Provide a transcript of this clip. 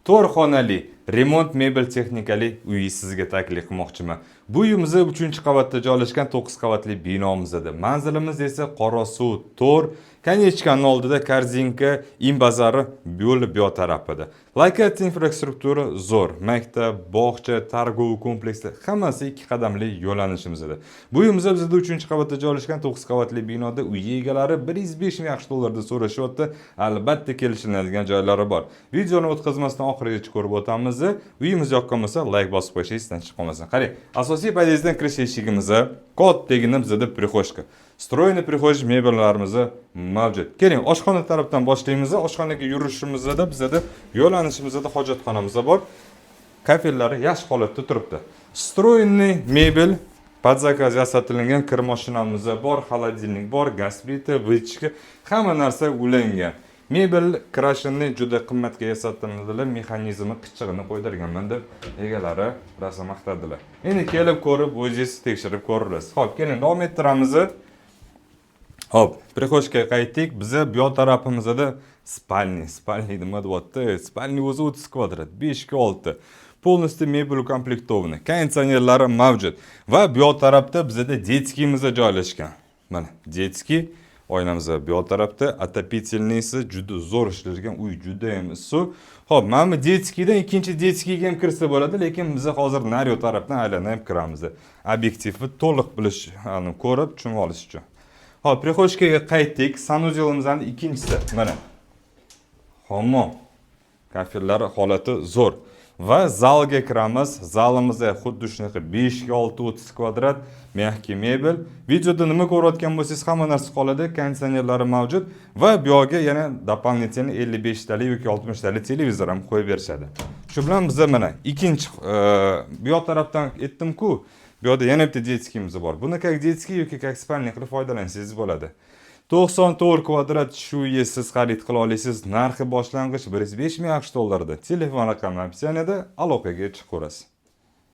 4 xonali remont mebel texnikali uy sizga taklif qilmoqchiman. Bu uyimiz 3-qavatda joylashgan 9 qavatli binomizda. Manzilimiz esa Qorasuv 4, Kanyechkaning oldida Korzinka Imbazari yo'li bu tarafida. Lokatsiya infrastruktura zo'r. Maktab, bog'cha, targ'ov kompleksi hammasi 2 qadamli yo'lanishimizda. Bu uyimiz bizda 3-qavatda joylashgan 9 qavatli binoda uy egalari 105 ming AQSh dollarda so'rashyapti. Albatta kelishiladigan joylari bor. Videoni o'tkazmasdan oxirigacha ko'rib o'tamiz. Uyimiz yoqqan bo'lsa, like bosib qo'yish esdan chiqib qolmasin. Qarang, asosiy podyezddan kirish eshigimiz kattagina bizda prixoshka. Stroyni prixoj mebellarimiz mavjud. Keling, oshxona tarafdan boshlaymiz. Oshxonaga yurishimizda bizda yo'lanishimizda hojatxonamiz bor. Kafellari yaxshi holatda turibdi. Stroyni mebel под zakaz yasatilgan kir mashinamiz bor, xolodilnik bor, gaz plita, vechka, hamma narsa ulangan. Mebel krashinni juda qimmatga yasatiladilar, mexanizmi qichig'ini qo'ydirganman deb egalari rosa maqtadilar. Endi kelib ko'rib, o'zingiz tekshirib ko'rasiz. Xo'p, keling, davom ettiramiz. Hop, prixojga qaytdik. Biza bu tarafimizda spalni nima deyapti? Spalni o'zi 30 kvadrat, 5 ga 6. Полностью mebel komplektovni. Konditsionerlari mavjud. Va bu tarafda bizda detskiyimiz joylashgan. Mana, detskiy oynamiz bu tarafda, отопительныйsi juda zo'r ishlangan uy, juda ham issiq. Xo'p, mana detskiydan ikkinchi detskiyga ham kirsa bo'ladi, lekin biz hozir naryo tarafdan aylanib kiramiz. Obyektivni to'liq bilish, ko'rib, tushunib olish uchun. Xo'p, prixojga qaytdik. Sanuzelimizning ikkinchisi. Mana. Hammom. Kafellari holati zo'r. Va zalga kiramiz. Zalimizda xuddi shunaqa 5 ga 6 30 kvadrat mehki mebel. Videoda nima ko'rayotgan bo'lsangiz hamma narsa qoladi. Konditsionerlari mavjud va bu yerga yana дополнительный 55 talik yoki 60 talik televizor ham qo'yib berishadi. Shu bilan biz mana ikkinchi bu yoq tarafdan aytdim-ku, bu yerda yana bitta detskiyimiz bor. Buni как детский yoki как spalniy qilib foydalansangiz bo'ladi. 94 kvadrat shu siz xarid qila olasiz. Narxi boshlang'ich 105 ming AQSh dollarida. Telefon raqami opsiyada aloqaga chiqib ko'rasiz.